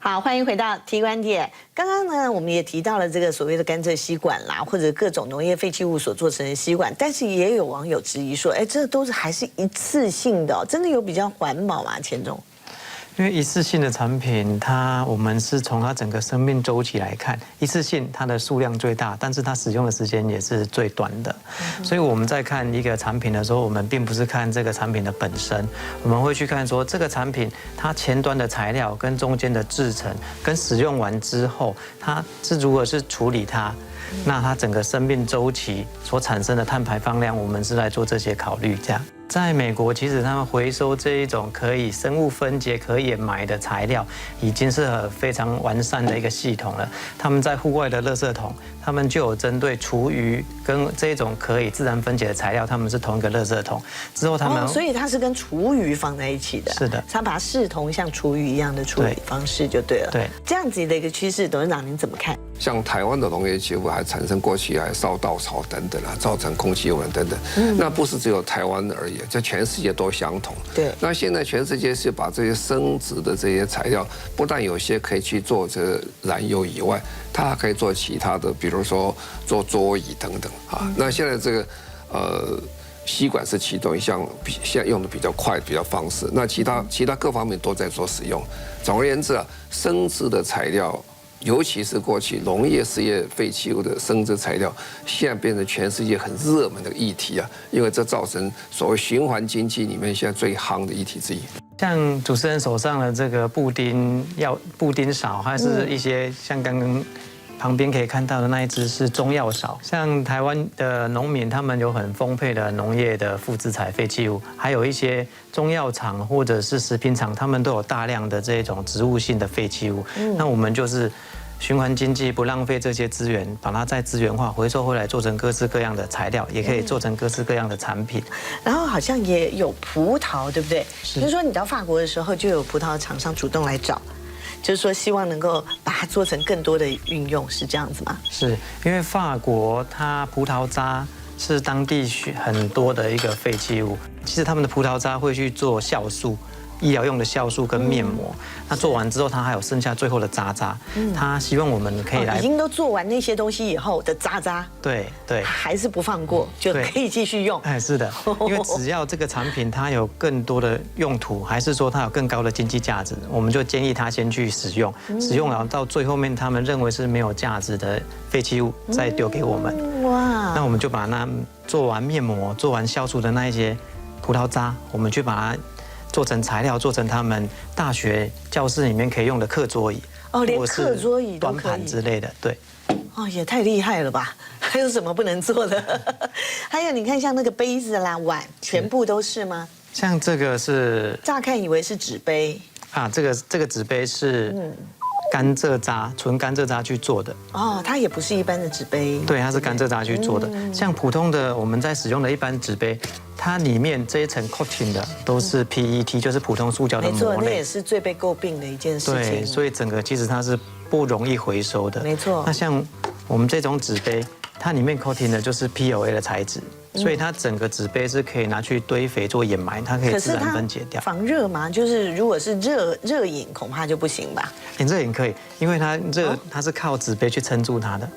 好，欢迎回到提观点。刚刚呢，我们也提到了这个所谓的甘蔗吸管啦，或者各种农业废弃物所做成的吸管，但是也有网友质疑说，哎，这都是还是一次性的，真的有比较环保吗？钱总。因为一次性的产品，我们是从它整个生命周期来看，一次性它的数量最大，但是它使用的时间也是最短的。所以我们在看一个产品的时候，我们并不是看这个产品的本身，我们会去看说这个产品它前端的材料跟中间的制成，跟使用完之后，它是如何是处理它。那它整个生命周期所产生的碳排放量，我们是来做这些考虑。这样，在美国，其实他们回收这一种可以生物分解、可掩埋的材料，已经是非常完善的一个系统了。他们在户外的垃圾桶，他们就有针对厨余跟这种可以自然分解的材料，他们是同一个垃圾桶。之后他们，所以它是跟厨余放在一起的。是的，它把它视同像厨余一样的处理方式就对了。对，这样子的一个趋势，董事长您怎么看？像台湾的农业气污还产生过去还烧稻草等等啊，造成空气污染等等。那不是只有台湾而已，在全世界都相同。对。那现在全世界是把这些生质的这些材料，不但有些可以去做这个燃油以外，它还可以做其他的，比如说做桌椅等等啊。那现在这个吸管是其中一项，现在用的比较快、比较方式。那其他各方面都在做使用。总而言之啊，生质的材料。尤其是过去农业事业废弃物的生质材料，现在变成全世界很热门的议题啊！因为这造成所谓循环经济里面现在最夯的议题之一。像主持人手上的这个布丁勺，还是一些像刚刚旁边可以看到的那一只是中药勺。像台湾的农民，他们有很丰沛的农业的副资材废弃物，还有一些中药厂或者是食品厂，他们都有大量的这种植物性的废弃物。那我们就是循环经济，不浪费这些资源，把它再资源化回收回来，做成各式各样的材料，也可以做成各式各样的产品。然后好像也有葡萄，对不对？就是说你到法国的时候，就有葡萄厂商主动来找。就是说，希望能够把它做成更多的运用，是这样子吗？是因为法国它葡萄渣是当地很多的一个废弃物，其实他们的葡萄渣会去做酵素。医疗用的酵素跟面膜，那做完之后，它还有剩下最后的渣渣。他希望我们可以来，已经都做完那些东西以后的渣渣，对，还是不放过，就可以继续用。哎，是的，因为只要这个产品它有更多的用途，还是说它有更高的经济价值，我们就建议他先去使用，使用了到最后面他们认为是没有价值的废弃物再丢给我们。哇，那我们就把那做完面膜、做完酵素的那一些葡萄渣，我们去把它做成材料，做成他们大学教室里面可以用的课桌椅，连课桌椅都可以，端盘之类的，对。也太厉害了吧！还有什么不能做的？还有你看，像那个杯子啦、碗，全部都是吗？像这个是，乍看以为是纸杯啊，这个纸杯是甘蔗渣，纯甘蔗渣去做的。它也不是一般的纸杯。对，它是甘蔗渣去做的。像普通的我们在使用的一般纸杯，它里面这一层 coating 的都是 PET， 就是普通塑胶的膜类。没错，那也是最被诟病的一件事情。对，所以整个其实它是不容易回收的。没错。那像我们这种纸杯，它里面 coating 的就是 PLA 的材质。所以它整个纸杯是可以拿去堆肥做掩埋，它可以自然分解掉。防热吗？就是如果是热饮，恐怕就不行吧？热饮可以，因为它是靠纸杯去撑住它的。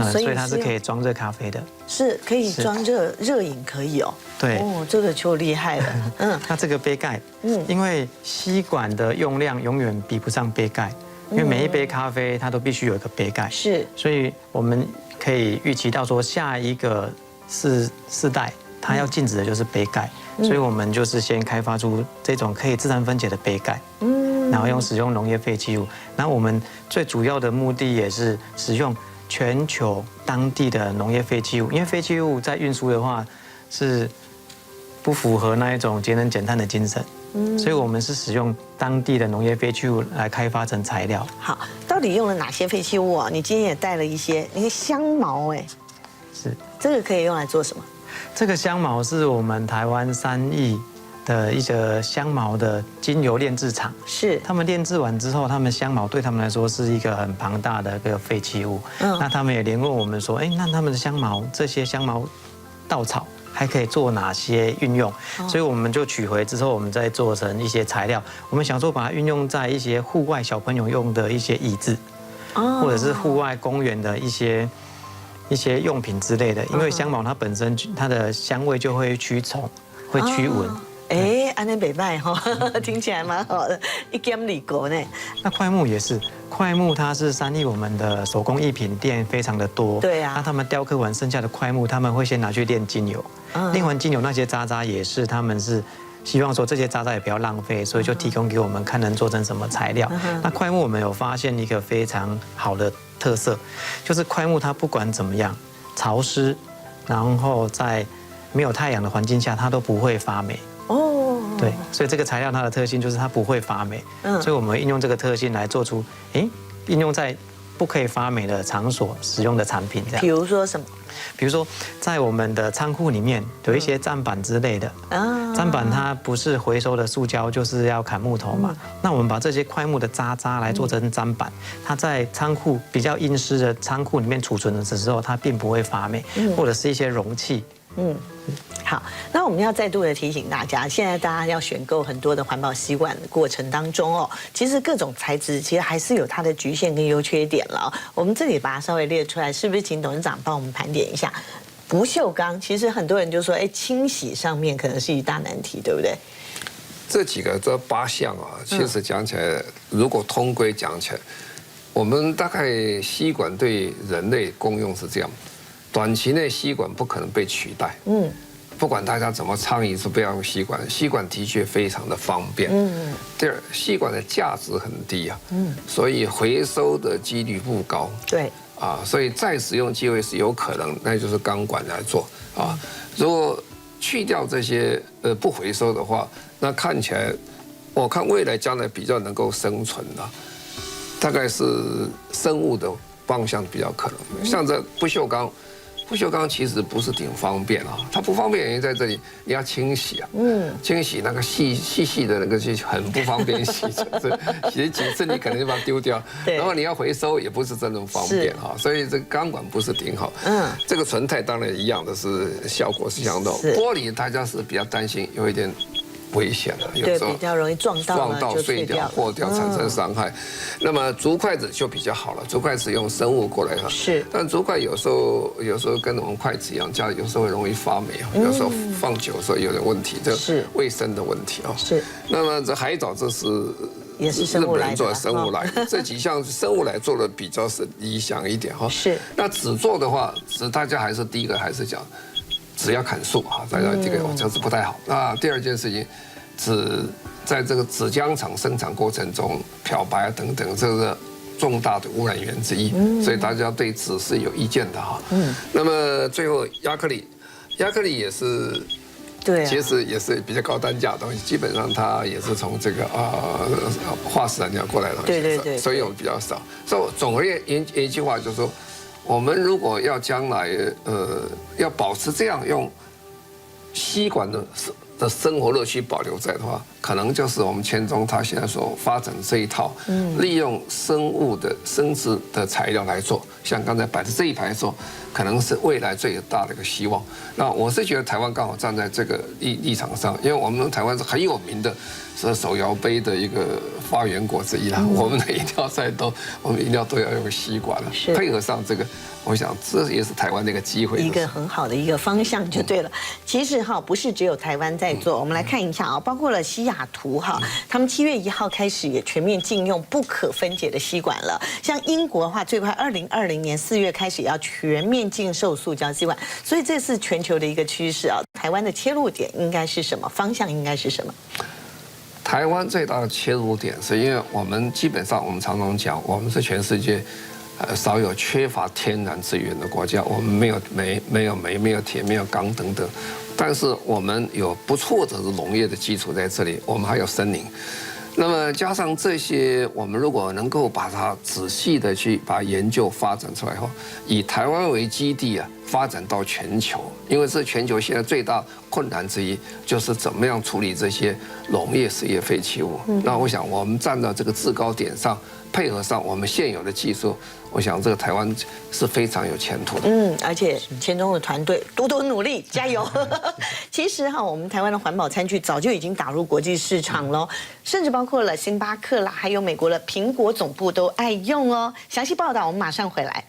所以它是可以装热咖啡的。是可以装热饮可以哦。对。这个就厉害了。那这个杯盖，因为吸管的用量永远比不上杯盖，因为每一杯咖啡它都必须有一个杯盖。是。所以我们可以预期到说下一个世代，它要禁止的就是杯盖，所以我们就是先开发出这种可以自然分解的杯盖，然后使用农业废弃物。然后我们最主要的目的也是使用全球当地的农业废弃物，因为废弃物在运输的话是不符合那一种节能减碳的精神，所以我们是使用当地的农业废弃物来开发成材料。好，到底用了哪些废弃物啊？你今天也带了一些，那个香茅是，这个可以用来做什么？这个香茅是我们台湾3亿的一个香茅的精油炼制厂，是他们炼制完之后，他们香茅对他们来说是一个很庞大的一个废弃物。那他们也联络我们说，那他们的香茅这些香茅稻草还可以做哪些运用，所以我们就取回之后，我们再做成一些材料。我们想说把它运用在一些户外小朋友用的一些椅子，或者是户外公园的一些用品之类的。因为香茅它本身它的香味就会驱虫，会驱蚊。哎，安内北拜哈，听起来蛮好的，一兼理国呢。那快木也是，快木它是三立我们的手工艺品店非常的多。对啊。那他们雕刻完剩下的快木，他们会先拿去炼精油，炼完精油那些渣渣也是他们是希望说这些渣渣也不要浪费，所以就提供给我们看能做成什么材料。那快木我们有发现一个非常好的特色，就是快木它不管怎么样潮湿，然后在没有太阳的环境下，它都不会发霉。哦，对，所以这个材料它的特性就是它不会发霉，所以我们运用这个特性来做出，应用在不可以发霉的场所使用的产品，这样。比如说什么？比如说在我们的仓库里面有一些砧板之类的，砧板它不是回收的塑胶，就是要砍木头嘛。那我们把这些快木的渣渣来做成砧板，它在仓库比较阴湿的仓库里面储存的时候，它并不会发霉，或者是一些容器。好，那我们要再度的提醒大家，现在大家要选购很多的环保吸管的过程当中哦，其实各种材质其实还是有它的局限跟优缺点了。我们这里把它稍微列出来，是不是请董事长帮我们盘点一下？不锈钢，其实很多人就说，清洗上面可能是一大难题，对不对？这8项啊，其实讲起来，如果通规讲起来，我们大概吸管对人类功用是这样。短期内吸管不可能被取代，不管大家怎么倡议说不要用吸管，吸管的确非常的方便，第二，吸管的价值很低啊，所以回收的几率不高，对，所以再使用机会是有可能，那就是钢管来做啊。如果去掉这些不回收的话，那看起来，我看未来将来比较能够生存的，大概是生物的方向比较可能，像这不锈钢。不锈钢其实不是挺方便啊，它不方便原因在这里，你要清洗啊，清洗那个细的那个就很不方便洗，就是洗几次你可能就把它丢掉，然后你要回收也不是真正方便哈，所以这个钢管不是挺好，这个纯钛当然一样的是效果是相同，玻璃大家是比较担心有一点危险的，有时候比较容易撞到碎掉、破掉，产生伤害。那么竹筷子就比较好了，竹筷子用生物过来哈，是，但竹筷有时候跟我们筷子一样，家里有时候会容易发霉，有时候放久的时候有点问题，这是卫生的问题啊。是。那么这海藻这是也是日本人做的生物来，这几项生物来做的比较是理想一点哈。是。那纸做的话，纸大家还是第一个还是讲。纸要砍树哈，大家这个这是不太好。那第二件事情，纸在这个纸浆厂生产过程中漂白等等，这是重大的污染源之一，所以大家对纸是有意见的哈。那么最后亚克力也是。对，其实也是比较高单价的东西，基本上它也是从这个化石燃料过来的东西，对，所以我们比较少。所以总而言之，一句话就是说。我们如果要将来要保持这样用吸管的生活乐趣保留在的话，可能就是我们千中他现在所发展这一套，利用生物的生质的材料来做，像刚才摆的这一排说，可能是未来最大的一个希望。那我是觉得台湾刚好站在这个立场上，因为我们台湾是很有名的。是手摇杯的一个发源国之一啦。我们的饮料赛我们饮料都要用吸管了，配合上这个，我想这也是台湾的一个机会，一个很好的一个方向就对了。其实不是只有台湾在做，我们来看一下包括了西雅图他们7月1号开始也全面禁用不可分解的吸管了。像英国的话，最快2020年4月开始也要全面禁售塑胶吸管，所以这是全球的一个趋势台湾的切入点应该是什么？方向应该是什么？台湾最大的切入点是因为我们基本上我们常常讲，我们是全世界少有缺乏天然资源的国家，我们没有煤、没有煤、没有铁、没有钢等等，但是我们有不错的农业的基础在这里，我们还有森林。那么加上这些，我们如果能够把它仔细的去把研究发展出来后，以台湾为基地发展到全球，因为是全球现在最大困难之一，就是怎么样处理这些农业事业废弃物。那我想我们站到这个制高点上，配合上我们现有的技术，我想这个台湾是非常有前途的。而且钱钟的团队多多努力，加油！其实哈，我们台湾的环保餐具早就已经打入国际市场了，甚至包括了星巴克啦，还有美国的苹果总部都爱用哦。详细报道我们马上回来。